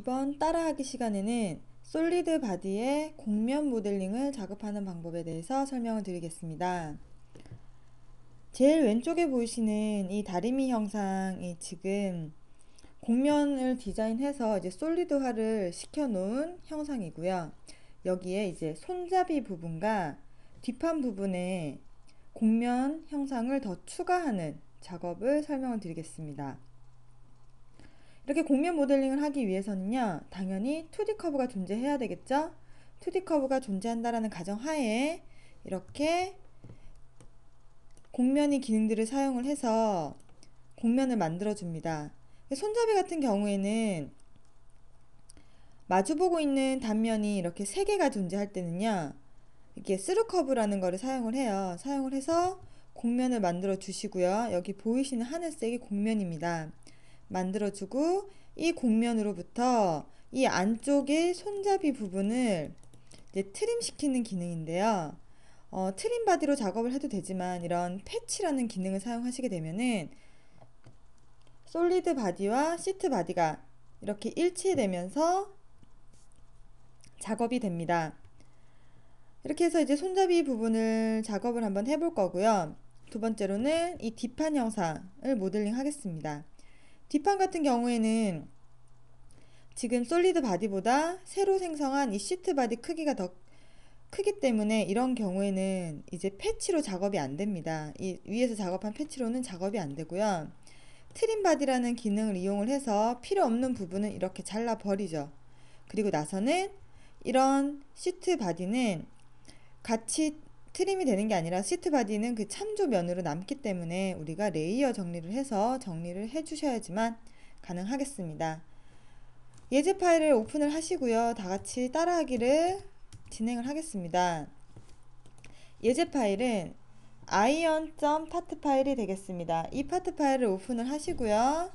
이번 따라하기 시간에는 솔리드 바디의 곡면 모델링을 작업하는 방법에 대해서 설명을 드리겠습니다. 제일 왼쪽에 보이시는 이 다리미 형상이 지금 곡면을 디자인해서 이제 솔리드화를 시켜 놓은 형상이고요. 여기에 이제 손잡이 부분과 뒷판 부분에 곡면 형상을 더 추가하는 작업을 설명을 드리겠습니다. 이렇게 곡면 모델링을 하기 위해서는요, 당연히 2D 커브가 존재해야 되겠죠? 2D 커브가 존재한다라는 가정하에 이렇게 곡면이 기능들을 사용을 해서 곡면을 만들어 줍니다. 손잡이 같은 경우에는 마주보고 있는 단면이 이렇게 3개가 존재할 때는요, 이렇게 스루 커브라는 거를 사용을 해요. 사용을 해서 곡면을 만들어 주시고요. 여기 보이시는 하늘색이 곡면입니다. 만들어주고 이 곡면으로부터 이 안쪽의 손잡이 부분을 이제 트림 시키는 기능인데요. 트림 바디로 작업을 해도 되지만 이런 패치라는 기능을 사용하시게 되면은 솔리드 바디와 시트 바디가 이렇게 일치되면서 작업이 됩니다. 이렇게 해서 이제 손잡이 부분을 작업을 한번 해볼 거고요. 두 번째로는 이 뒷판 형상을 모델링 하겠습니다. 뒷판 같은 경우에는 지금 솔리드 바디보다 새로 생성한 이 시트 바디 크기가 더 크기 때문에 이런 경우에는 이제 패치로 작업이 안 됩니다. 이 위에서 작업한 패치로는 작업이 안 되고요. 트림 바디라는 기능을 이용을 해서 필요 없는 부분은 이렇게 잘라 버리죠. 그리고 나서는 이런 시트 바디는 같이 트림이 되는 게 아니라 시트 바디는 그 참조 면으로 남기 때문에 우리가 레이어 정리를 해서 정리를 해 주셔야지만 가능하겠습니다. 예제 파일을 오픈을 하시고요. 다 같이 따라하기를 진행을 하겠습니다. 예제 파일은 ion.part 파일이 되겠습니다. 이 파트 파일을 오픈을 하시고요.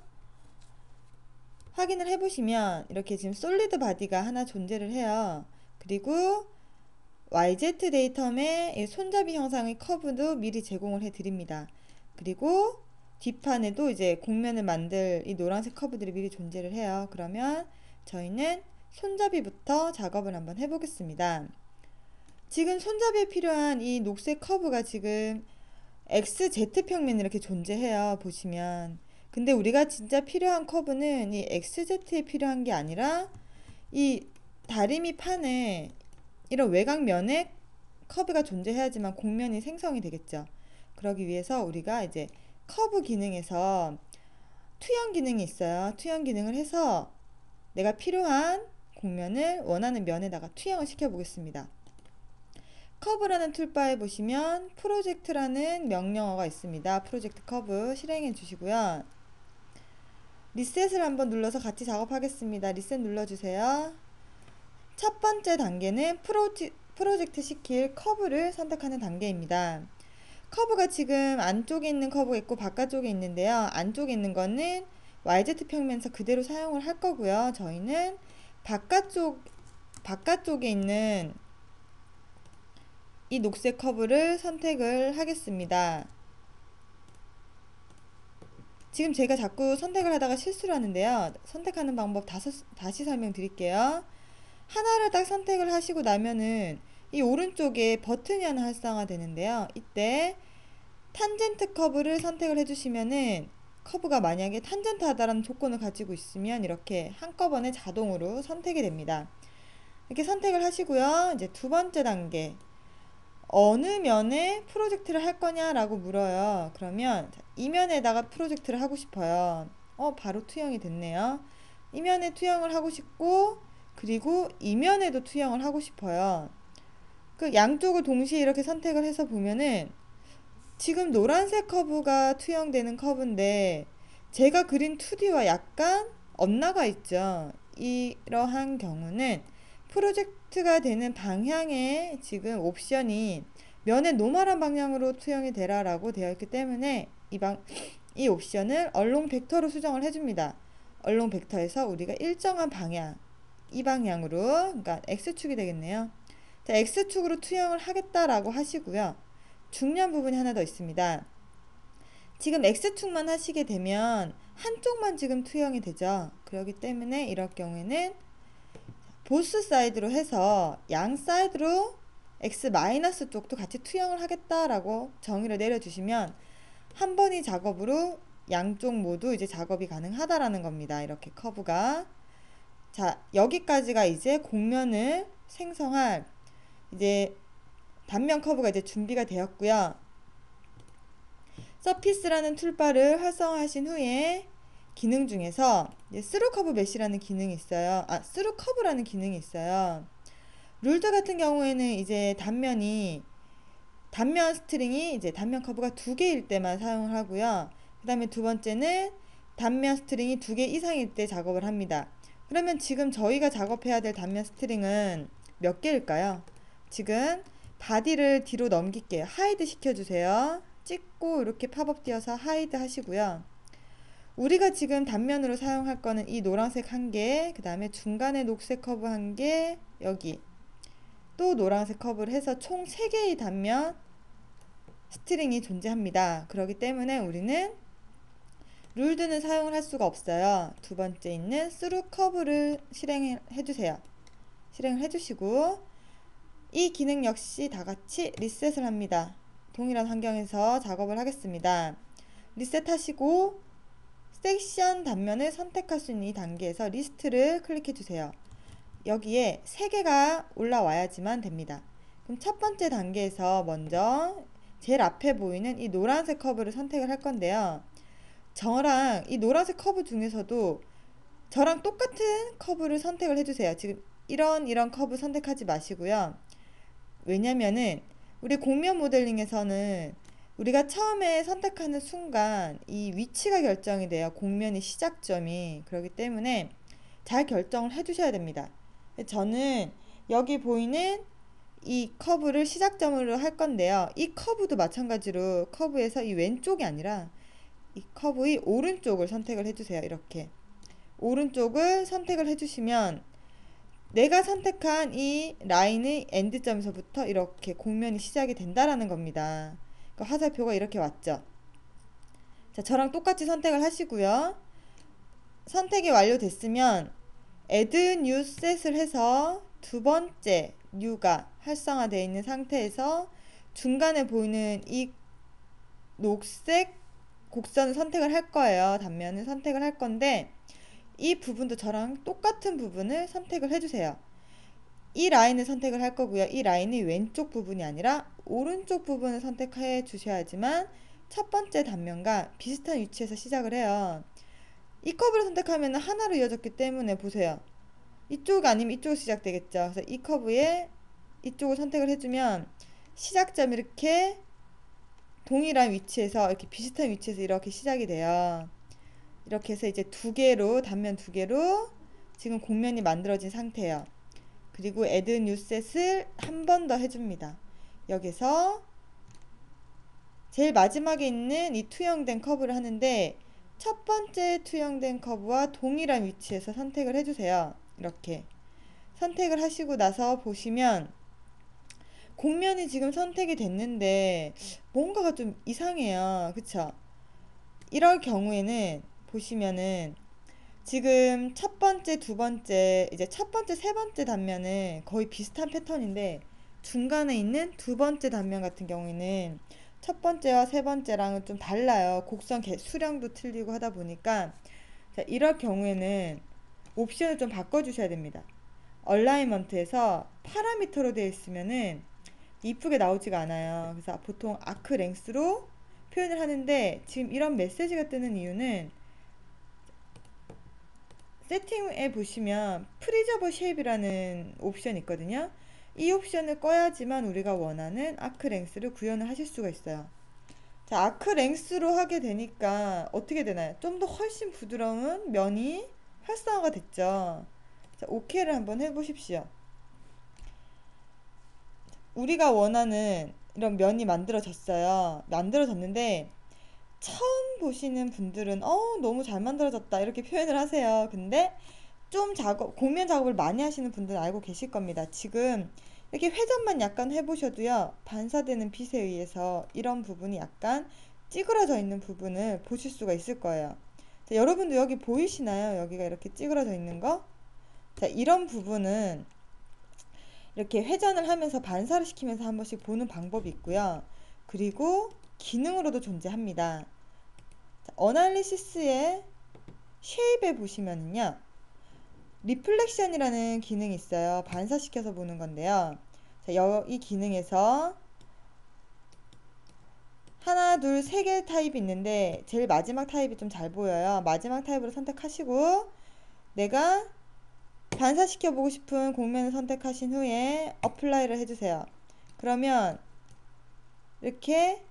확인을 해보시면 이렇게 지금 솔리드 바디가 하나 존재를 해요. 그리고 YZ 데이텀에 손잡이 형상의 커브도 미리 제공을 해드립니다. 그리고 뒷판에도 이제 곡면을 만들 이 노란색 커브들이 미리 존재를 해요. 그러면 저희는 손잡이부터 작업을 한번 해보겠습니다. 지금 손잡이에 필요한 이 녹색 커브가 지금 XZ평면이 이렇게 존재해요. 보시면. 근데 우리가 진짜 필요한 커브는 이 XZ에 필요한 게 아니라 이 다리미 판에 이런 외곽면에 커브가 존재해야지만 곡면이 생성이 되겠죠. 그러기 위해서 우리가 이제 커브 기능에서 투영 기능이 있어요. 투영 기능을 해서 내가 필요한 곡면을 원하는 면에다가 투영을 시켜 보겠습니다. 커브라는 툴바에 보시면 프로젝트라는 명령어가 있습니다. 프로젝트 커브 실행해 주시고요. 리셋을 한번 눌러서 같이 작업하겠습니다. 리셋 눌러주세요. 첫 번째 단계는 프로젝트 시킬 커브를 선택하는 단계입니다. 커브가 지금 안쪽에 있는 커브가 있고 바깥쪽에 있는데요. 안쪽에 있는 거는 YZ 평면에서 그대로 사용을 할 거고요. 저희는 바깥쪽에 있는 이 녹색 커브를 선택을 하겠습니다. 지금 제가 자꾸 선택을 하다가 실수를 하는데요. 선택하는 방법 다시 설명드릴게요. 하나를 딱 선택을 하시고 나면은 이 오른쪽에 버튼이 하나 활성화 되는데요. 이때 탄젠트 커브를 선택을 해주시면은 커브가 만약에 탄젠트하다라는 조건을 가지고 있으면 이렇게 한꺼번에 자동으로 선택이 됩니다. 이렇게 선택을 하시고요. 이제 두 번째 단계. 어느 면에 프로젝트를 할 거냐라고 물어요. 그러면 이 면에다가 프로젝트를 하고 싶어요. 바로 투영이 됐네요. 이 면에 투영을 하고 싶고 그리고 이 면에도 투영을 하고 싶어요. 그 양쪽을 동시에 이렇게 선택을 해서 보면은 지금 노란색 커브가 투영되는 커브인데 제가 그린 2D와 약간 엇나가 있죠. 이러한 경우는 프로젝트가 되는 방향에 지금 옵션이 면의 노멀한 방향으로 투영이 되라 라고 되어 있기 때문에 이 옵션을 얼롱 벡터로 수정을 해줍니다. 얼롱 벡터에서 우리가 일정한 방향, 이 방향으로, 그러니까 X축이 되겠네요. 자, X축으로 투영을 하겠다라고 하시고요. 중요한 부분이 하나 더 있습니다. 지금 X축만 하시게 되면 한쪽만 지금 투영이 되죠. 그렇기 때문에 이럴 경우에는 보스 사이드로 해서 양 사이드로 x 마이너스 쪽도 같이 투영을 하겠다라고 정의를 내려주시면 한 번의 작업으로 양쪽 모두 이제 작업이 가능하다라는 겁니다. 이렇게 커브가. 자, 여기까지가 이제 곡면을 생성할 이제 단면 커브가 이제 준비가 되었고요. 서피스라는 툴바를 활성화하신 후에 기능 중에서 스루 커브 메시라는 기능이 있어요. 스루 커브라는 기능이 있어요. 룰드 같은 경우에는 이제 단면 스트링이 이제 단면 커브가 2개일 때만 사용을 하고요. 그 다음에 두 번째는 단면 스트링이 2개 이상일 때 작업을 합니다. 그러면 지금 저희가 작업해야 될 단면 스트링은 몇 개일까요? 지금 바디를 뒤로 넘길게요. 하이드 시켜주세요. 찍고 이렇게 팝업 띄어서 하이드 하시고요. 우리가 지금 단면으로 사용할 거는 이 노란색 1개, 그 다음에 중간에 녹색 커브 1개, 여기 또 노란색 커브를 해서 총 3개의 단면 스트링이 존재합니다. 그렇기 때문에 우리는 룰드는 사용을 할 수가 없어요. 두 번째 있는 스루 커브를 실행해 주세요. 실행을 해주시고 이 기능 역시 다같이 리셋을 합니다. 동일한 환경에서 작업을 하겠습니다. 리셋하시고 섹션 단면을 선택할 수 있는 이 단계에서 리스트를 클릭해 주세요. 여기에 3개가 올라와야지만 됩니다. 그럼 첫 번째 단계에서 먼저 제일 앞에 보이는 이 노란색 커브를 선택을 할 건데요. 저랑 이 노란색 커브 중에서도 저랑 똑같은 커브를 선택을 해주세요. 지금 이런 커브 선택하지 마시고요. 왜냐면은 우리 곡면 모델링에서는 우리가 처음에 선택하는 순간 이 위치가 결정이 돼요. 곡면의 시작점이. 그렇기 때문에 잘 결정을 해주셔야 됩니다. 저는 여기 보이는 이 커브를 시작점으로 할 건데요. 이 커브도 마찬가지로 커브에서 이 왼쪽이 아니라 이 커브의 오른쪽을 선택을 해주세요. 이렇게 오른쪽을 선택을 해주시면 내가 선택한 이 라인의 엔드점에서부터 이렇게 곡면이 시작이 된다라는 겁니다. 그러니까 화살표가 이렇게 왔죠. 자, 저랑 똑같이 선택을 하시고요. 선택이 완료됐으면 Add New Set을 해서 두 번째 New가 활성화되어 있는 상태에서 중간에 보이는 이 녹색 곡선을 선택을 할 거예요. 단면을 선택을 할 건데 이 부분도 저랑 똑같은 부분을 선택을 해주세요. 이 라인을 선택을 할 거고요. 이 라인이 왼쪽 부분이 아니라 오른쪽 부분을 선택해 주셔야지만 첫 번째 단면과 비슷한 위치에서 시작을 해요. 이 커브를 선택하면 하나로 이어졌기 때문에 보세요. 이쪽 아니면 이쪽으로 시작되겠죠. 그래서 이 커브에 이쪽을 선택을 해주면 시작점이 이렇게 동일한 위치에서 이렇게 비슷한 위치에서 이렇게 시작이 돼요. 이렇게 해서 이제 단면 두 개로 지금 곡면이 만들어진 상태예요. 그리고 Add New Set을 한 번 더 해줍니다. 여기서 제일 마지막에 있는 이 투영된 커브를 하는데 첫 번째 투영된 커브와 동일한 위치에서 선택을 해주세요. 이렇게 선택을 하시고 나서 보시면 곡면이 지금 선택이 됐는데 뭔가가 좀 이상해요. 그쵸? 이럴 경우에는 보시면은 지금 첫 번째, 두 번째, 이제 첫 번째, 세 번째 단면은 거의 비슷한 패턴인데 중간에 있는 두 번째 단면 같은 경우에는 첫 번째와 세 번째랑은 좀 달라요. 곡선 수령도 틀리고 하다 보니까 자, 이럴 경우에는 옵션을 좀 바꿔주셔야 됩니다. 얼라이먼트에서 파라미터로 되어 있으면은 이쁘게 나오지가 않아요. 그래서 보통 아크 랭스로 표현을 하는데 지금 이런 메시지가 뜨는 이유는 세팅에 보시면 프리저버 쉐입이라는 옵션이 있거든요. 이 옵션을 꺼야지만 우리가 원하는 아크 랭스를 구현을 하실 수가 있어요. 자, 아크 랭스로 하게 되니까 어떻게 되나요? 좀 더 훨씬 부드러운 면이 활성화가 됐죠. 자, OK를 한번 해보십시오. 우리가 원하는 이런 면이 만들어졌어요. 만들어졌는데 처음 보시는 분들은 너무 잘 만들어졌다 이렇게 표현을 하세요. 근데 좀 곡면 작업을 많이 하시는 분들은 알고 계실 겁니다. 지금 이렇게 회전만 약간 해보셔도요, 반사되는 빛에 의해서 이런 부분이 약간 찌그러져 있는 부분을 보실 수가 있을 거예요. 자, 여러분도 여기 보이시나요? 여기가 이렇게 찌그러져 있는 거? 자, 이런 부분은 이렇게 회전을 하면서 반사를 시키면서 한 번씩 보는 방법이 있고요. 그리고 기능으로도 존재합니다. 자, 어널리시스의 쉐입에 보시면은요. 리플렉션이라는 기능이 있어요. 반사시켜서 보는 건데요. 자, 이 기능에서 하나, 둘, 세 개 타입이 있는데 제일 마지막 타입이 좀 잘 보여요. 마지막 타입으로 선택하시고 내가 반사시켜 보고 싶은 곡면을 선택하신 후에 어플라이를 해주세요. 그러면 이렇게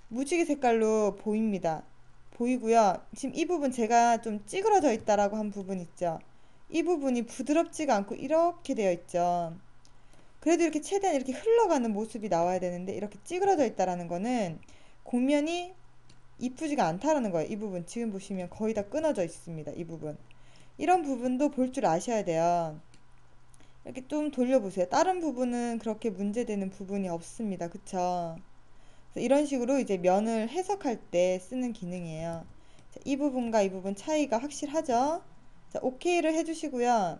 무지개 색깔로 보입니다. 보이고요. 지금 이 부분 제가 좀 찌그러져 있다라고 한 부분 있죠. 이 부분이 부드럽지가 않고 이렇게 되어 있죠. 그래도 이렇게 최대한 이렇게 흘러가는 모습이 나와야 되는데 이렇게 찌그러져 있다라는 거는 곡면이 이쁘지가 않다라는 거예요. 이 부분 지금 보시면 거의 다 끊어져 있습니다. 이 부분. 이런 부분도 볼 줄 아셔야 돼요. 이렇게 좀 돌려보세요. 다른 부분은 그렇게 문제되는 부분이 없습니다. 그쵸? 이런 식으로 이제 면을 해석할 때 쓰는 기능이에요. 자, 이 부분과 이 부분 차이가 확실하죠? 자, OK를 해주시고요.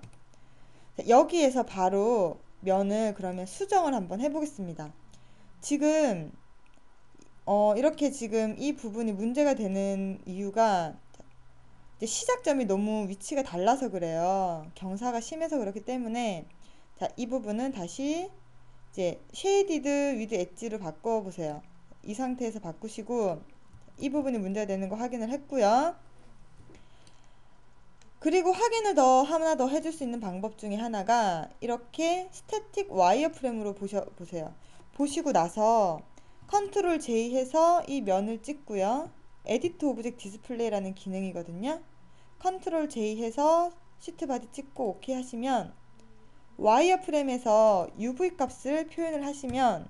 자, 여기에서 바로 면을 그러면 수정을 한번 해보겠습니다. 지금 이렇게 지금 이 부분이 문제가 되는 이유가 이제 시작점이 너무 위치가 달라서 그래요. 경사가 심해서 그렇기 때문에 자, 이 부분은 다시 이제 쉐이디드 위드 엣지로 바꿔보세요. 이 상태에서 바꾸시고 이 부분이 문제가 되는 거 확인을 했고요. 그리고 확인을 하나 더 해줄 수 있는 방법 중에 하나가 이렇게 스태틱 와이어프레임으로 보세요. 보시고 나서 컨트롤 J 해서 이 면을 찍고요. 에디트 오브젝트 디스플레이라는 기능이거든요. 컨트롤 J 해서 시트 바디 찍고 OK 하시면 와이어프레임에서 UV 값을 표현을 하시면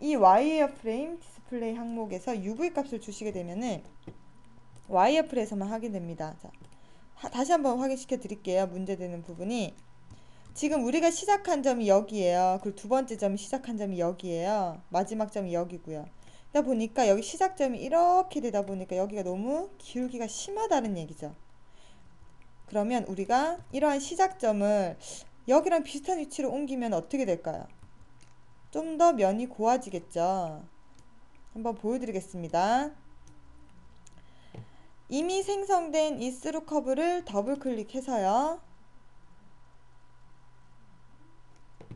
이 와이어프레임 디스플레이 항목에서 UV 값을 주시게 되면은 와이어프레임에서만 확인됩니다. 자, 다시 한번 확인시켜 드릴게요. 문제되는 부분이 지금 우리가 시작한 점이 여기에요. 그리고 두 번째 점이 시작한 점이 여기에요. 마지막 점이 여기고요. 그러다 보니까 여기 시작점이 이렇게 되다 보니까 여기가 너무 기울기가 심하다는 얘기죠. 그러면 우리가 이러한 시작점을 여기랑 비슷한 위치로 옮기면 어떻게 될까요? 좀 더 면이 고와지겠죠. 한번 보여드리겠습니다. 이미 생성된 이 스루 커브를 더블 클릭해서요.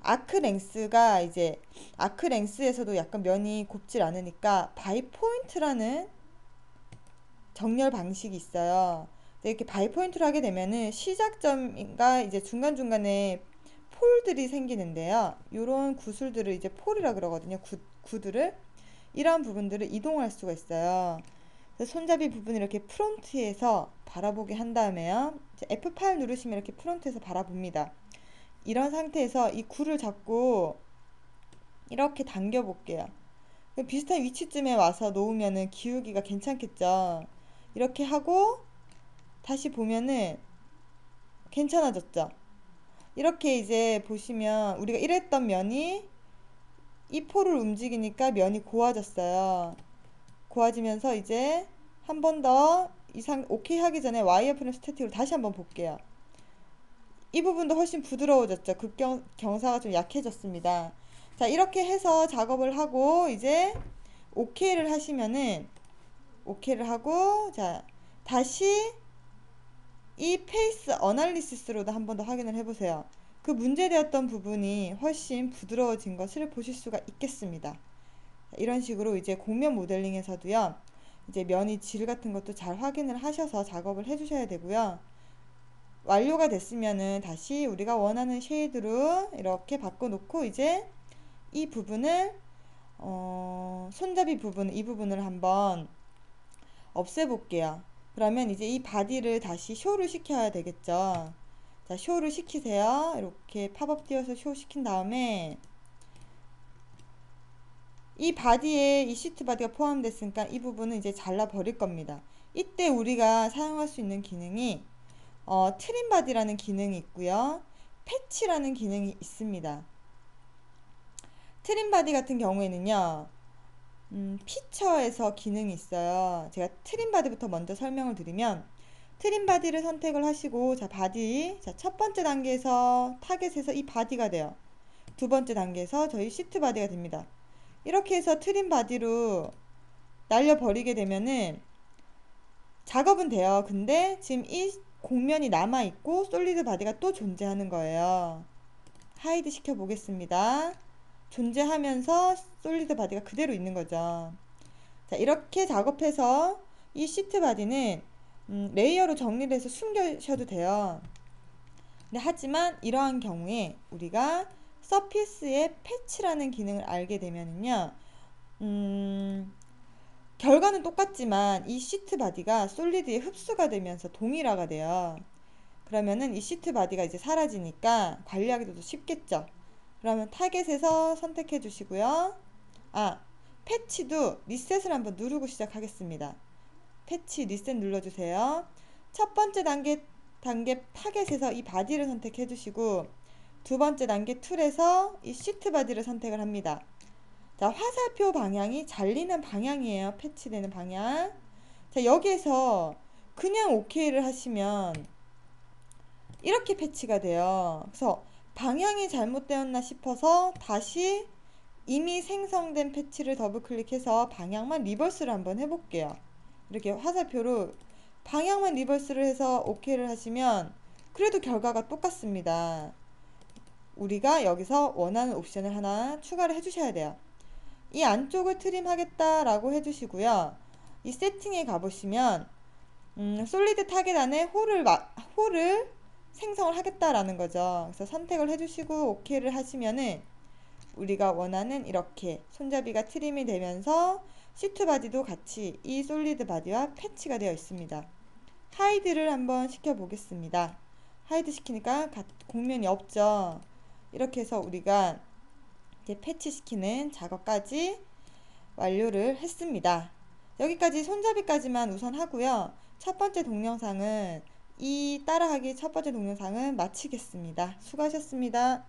아크 랭스가 이제 아크 랭스에서도 약간 면이 곱질 않으니까 바이 포인트라는 정렬 방식이 있어요. 이렇게 바이 포인트를 하게 되면은 시작점과 이제 중간중간에 폴들이 생기는데요. 이런 구슬들을 이제 폴이라 그러거든요. 구들을 이러한 부분들을 이동할 수가 있어요. 그래서 손잡이 부분을 이렇게 프론트에서 바라보게 한 다음에요. F8 누르시면 이렇게 프론트에서 바라봅니다. 이런 상태에서 이 굴을 잡고 이렇게 당겨 볼게요. 비슷한 위치쯤에 와서 놓으면은 기울기가 괜찮겠죠. 이렇게 하고 다시 보면은 괜찮아졌죠. 이렇게 이제 보시면 우리가 이랬던 면이 이 폴을 움직이니까 면이 고와졌어요. 고와지면서 이제 한 번 더 이상 오케이 하기 전에 와이어프레임 스태틱으로 다시 한번 볼게요. 이 부분도 훨씬 부드러워졌죠. 경사가 좀 약해졌습니다. 자, 이렇게 해서 작업을 하고 이제 OK를 하시면은 OK를 하고 자, 다시 이 페이스 어널리시스로도 한 번 더 확인을 해보세요. 그 문제되었던 부분이 훨씬 부드러워진 것을 보실 수가 있겠습니다. 자, 이런 식으로 이제 곡면 모델링에서도요. 이제 면이 질 같은 것도 잘 확인을 하셔서 작업을 해주셔야 되고요. 완료가 됐으면은 다시 우리가 원하는 쉐이드로 이렇게 바꿔놓고 이제 이 부분을 손잡이 부분 이 부분을 한번 없애볼게요. 그러면 이제 이 바디를 다시 쇼를 시켜야 되겠죠. 자, 쇼를 시키세요. 이렇게 팝업 띄워서 쇼 시킨 다음에 이 바디에 이 시트 바디가 포함됐으니까 이 부분은 이제 잘라 버릴 겁니다. 이때 우리가 사용할 수 있는 기능이 트림 바디라는 기능이 있고요. 패치라는 기능이 있습니다. 트림 바디 같은 경우에는요. 피처에서 기능이 있어요. 제가 트림 바디부터 먼저 설명을 드리면, 트림 바디를 선택을 하시고, 자, 바디. 자, 첫 번째 단계에서 타겟에서 이 바디가 돼요. 두 번째 단계에서 저희 시트 바디가 됩니다. 이렇게 해서 트림 바디로 날려버리게 되면은 작업은 돼요. 근데 지금 이 공면이 남아있고 솔리드 바디가 또 존재하는 거예요. 하이드 시켜 보겠습니다. 존재하면서 솔리드 바디가 그대로 있는 거죠. 자, 이렇게 작업해서 이 시트 바디는 레이어로 정리를 해서 숨겨셔도 돼요. 근데 하지만 이러한 경우에 우리가 서피스의 패치라는 기능을 알게 되면은요, 결과는 똑같지만 이 시트 바디가 솔리드에 흡수가 되면서 동일화가 돼요. 그러면은 이 시트 바디가 이제 사라지니까 관리하기도 더 쉽겠죠. 그러면 타겟에서 선택해 주시고요. 아, 패치도 리셋을 한번 누르고 시작하겠습니다. 패치 리셋 눌러주세요. 첫 번째 단계 타겟에서 이 바디를 선택해 주시고, 두 번째 단계 툴에서 이 시트 바디를 선택을 합니다. 자, 화살표 방향이 잘리는 방향이에요. 패치되는 방향. 자, 여기에서 그냥 OK를 하시면 이렇게 패치가 돼요. 그래서 방향이 잘못되었나 싶어서 다시 이미 생성된 패치를 더블 클릭해서 방향만 리버스를 한번 해볼게요. 이렇게 화살표로 방향만 리버스를 해서 OK를 하시면 그래도 결과가 똑같습니다. 우리가 여기서 원하는 옵션을 하나 추가를 해주셔야 돼요. 이 안쪽을 트림하겠다라고 해주시고요. 이 세팅에 가보시면 솔리드 타겟 안에 홀을 생성을 하겠다라는 거죠. 그래서 선택을 해주시고 OK를 하시면은 우리가 원하는 이렇게 손잡이가 트림이 되면서 시트 바디도 같이 이 솔리드 바디와 패치가 되어 있습니다. 하이드를 한번 시켜 보겠습니다. 하이드 시키니까 공면이 없죠. 이렇게 해서 우리가 이제 패치 시키는 작업까지 완료를 했습니다. 여기까지 손잡이까지만 우선 하고요. 첫 번째 동영상은 마치겠습니다. 수고하셨습니다.